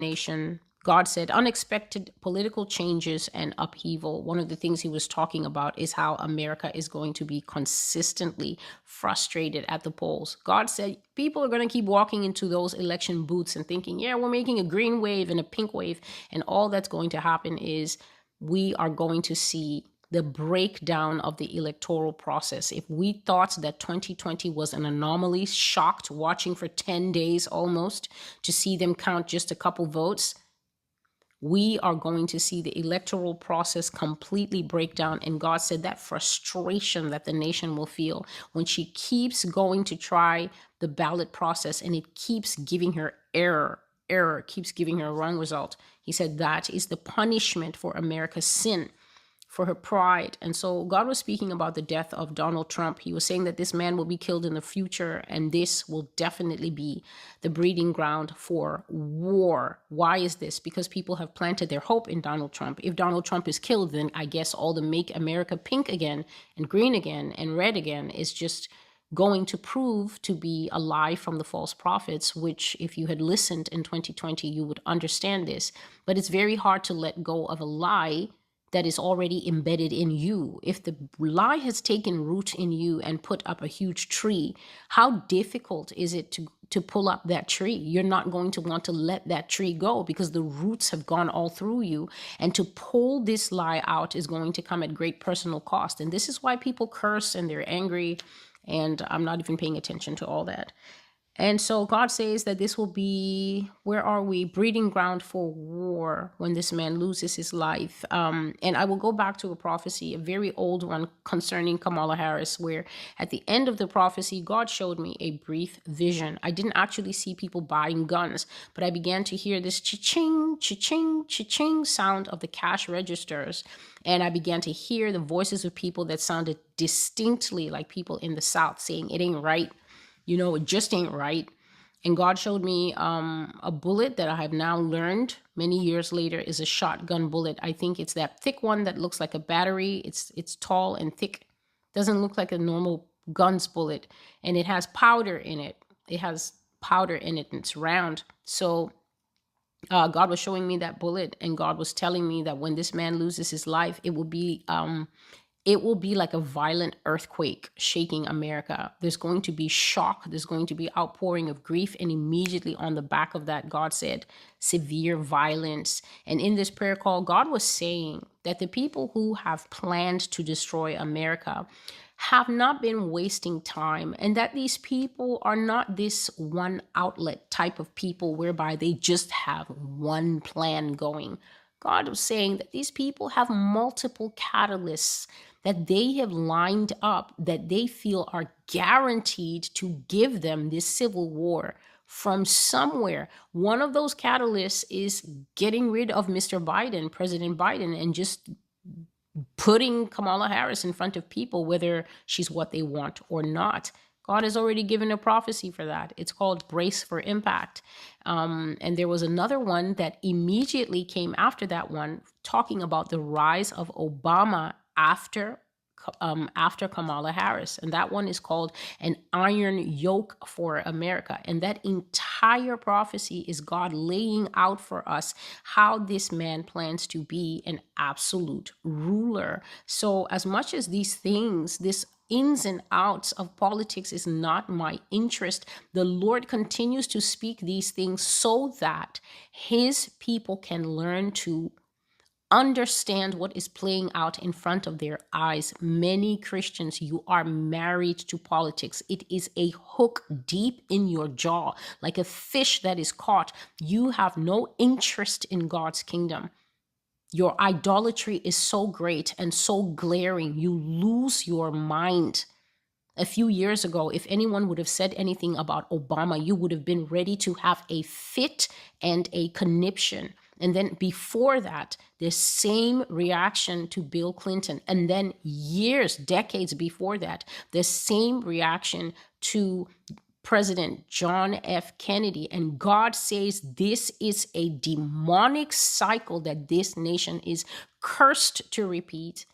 nation. God said unexpected political changes and upheaval. One of the things he was talking about is how America is going to be consistently frustrated at the polls. God said people are going to keep walking into those election booths and thinking, yeah, we're making a green wave and a pink wave. And all that's going to happen is we are going to see the breakdown of the electoral process. If we thought that 2020 was an anomaly, shocked watching for 10 days almost to see them count just a couple votes, we are going to see the electoral process completely break down. And God said that frustration that the nation will feel when she keeps going to try the ballot process and it keeps giving her error, keeps giving her a wrong result. He said that is the punishment for America's sin, for her pride. And so God was speaking about the death of Donald Trump. He was saying that this man will be killed in the future, and this will definitely be the breeding ground for war. Why is this? Because people have planted their hope in Donald Trump. If Donald Trump is killed, then I guess all the make America pink again and green again and red again is just going to prove to be a lie from the false prophets, which if you had listened in 2020, you would understand this. But it's very hard to let go of a lie that is already embedded in you. If the lie has taken root in you and put up a huge tree, how difficult is it to pull up that tree? You're not going to want to let that tree go because the roots have gone all through you. And to pull this lie out is going to come at great personal cost. And this is why people curse and they're angry. And I'm not even paying attention to all that. And so God says that this will be, where are we? Breeding ground for war when this man loses his life. And I will go back to a prophecy, a very old one concerning Kamala Harris, where at the end of the prophecy, God showed me a brief vision. I didn't actually see people buying guns, but I began to hear this cha-ching, cha-ching, cha-ching sound of the cash registers. And I began to hear the voices of people that sounded distinctly like people in the South saying, it ain't right. You know, it just ain't right. And God showed me a bullet that I have now learned many years later is a shotgun bullet. I think it's that thick one that looks like a battery. It's tall and thick. Doesn't look like a normal gun's bullet. And it has powder in it. It has powder in it and it's round. So God was showing me that bullet, and God was telling me that when this man loses his life, it will be like a violent earthquake shaking America. There's going to be shock. There's going to be outpouring of grief. And immediately on the back of that, God said, severe violence. And in this prayer call, God was saying that the people who have planned to destroy America have not been wasting time, and that these people are not this one outlet type of people whereby they just have one plan going. God was saying that these people have multiple catalysts that they have lined up that they feel are guaranteed to give them this civil war from somewhere. One of those catalysts is getting rid of Mr. Biden, President Biden, and just putting Kamala Harris in front of people, whether she's what they want or not. God has already given a prophecy for that. It's called Brace for Impact. And there was another one that immediately came after that one, talking about the rise of Obama after Kamala Harris. And that one is called An Iron Yoke for America. And that entire prophecy is God laying out for us how this man plans to be an absolute ruler. So as much as these things, this ins and outs of politics is not my interest, the Lord continues to speak these things so that his people can learn to understand what is playing out in front of their eyes. Many Christians, you are married to politics. It is a hook deep in your jaw, like a fish that is caught. You have no interest in God's kingdom. Your idolatry is so great and so glaring, you lose your mind. A few years ago, if anyone would have said anything about Obama, you would have been ready to have a fit and a conniption. And then before that, the same reaction to Bill Clinton. And then years, decades before that, the same reaction to President John F. Kennedy. And God says this is a demonic cycle that this nation is cursed to repeat.